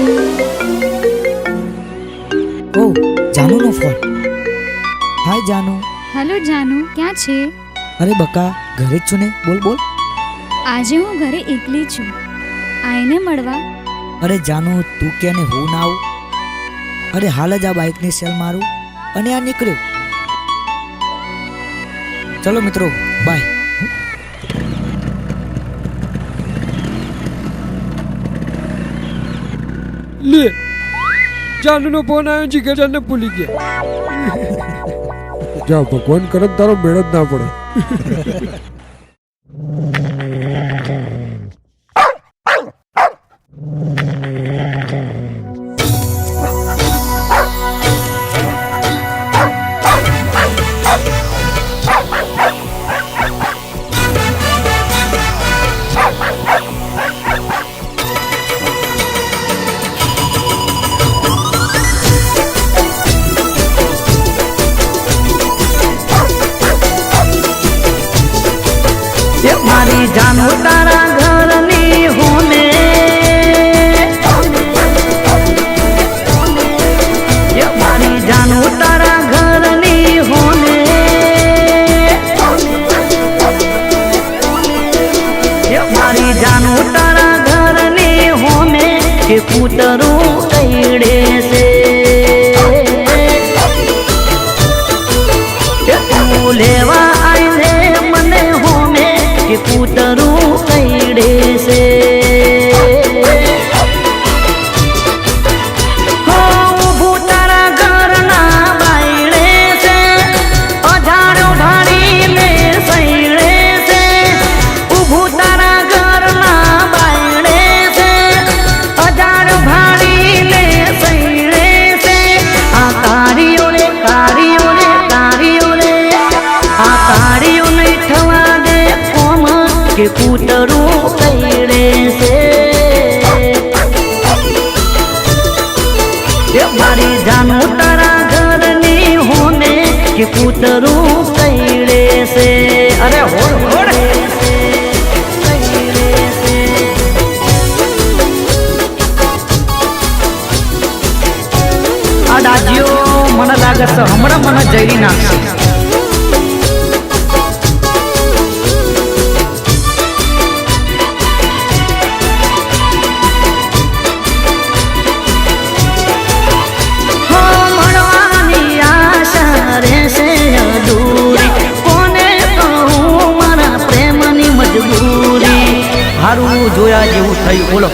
ओ जानू no phone. हाय जानू। Hello जानू, क्या छे? अरे बका घरे ज छू ने, बोल बोल। આજે હું ઘરે એકલી છું, આઈને મળવા. અરે જાનુ તું કે ને હું ના આવું? અરે હાલ જ આ બાઇકની સેલ મારું અને આ નીકળ્યો. ચલો મિત્રો, બાય. ले जानू नो फोन आयो जिगर जाने भूली गया। जा भगवान करे तारो मेहनत ना पड़े। मारी जानू तारा घर नी होने, ये मारी जानू तारा घर नी होने, ये मारी जानू तारा घर नी होने के पुतरू कईड़े से तू लेवा आईने मने होने के पुतरू कईड़े से हो भूतारा घर ना बाईड़े से अजारो भाड़ी में सईड़े से भूतारा घर ना बाईड़े से अजारो भाड़ी में सईड़े से आ कारियों रे कारियों रे कारियों रे आ कारियों नहीं ठवा दे कोम के पुतरू कईड़े से ये मारी जानू तारा घर नी होने के पुतरू कईड़े से। अरे होड़ होड़ अडाजियो मन लागे से हमरा मन जैरी नाखशे। हारू जोया जेवू थयु बोलो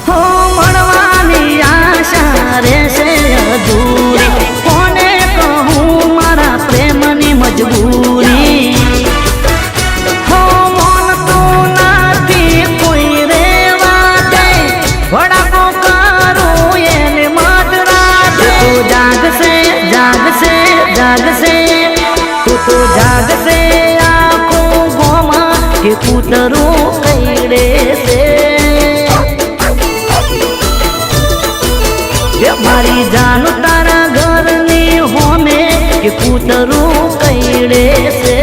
हो मणवानी आशा रे से अधूरी कोने कहूँ मारा प्रेमनी मजबूरी हो मन तो नाथी कोई रे वाते वड़ा को करो ये मत रात तू जाग से जाग से जाग से तू जाग से आँखों गोमा के पुतरू कईड़े से ये मारी जानू तारा घर नी होने के पुतरू कईड़े से।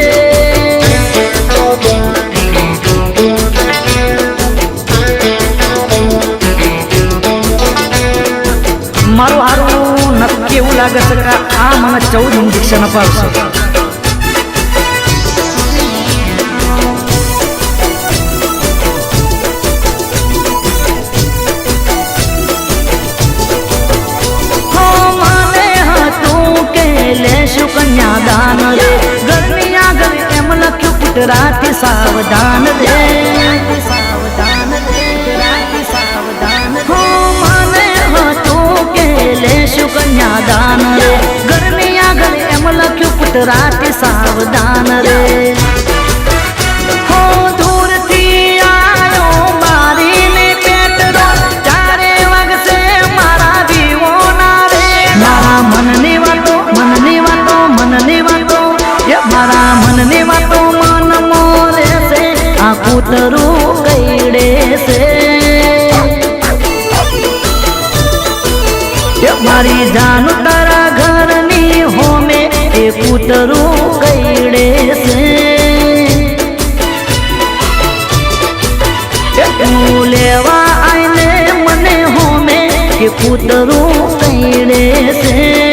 मारो हारू नक्की एवं लागे छे के आ मने 14 इंजेक्शन अपावशे। कन्यादान रे गर्मिया घर एम लख्यू पुटराती सावधान रे सावधान रे पुटराती सावधान हो माने हो तू के लेशु कन्यादान रे गर्मिया घर एम लख्यू पुटराती सावधान रे हो दूर थी आयो मारी ने पेटरो 4 वाग से मारा जीवो ना रे मारा मन ने वातो ये मारा मन ने वातो मन मोरे से आ पुतरू कईड़े से ये मारी जानू तारा घर नी होने ए पुतरू कईड़े से तू लेवा आईने मने કૂતરું કઈડે છે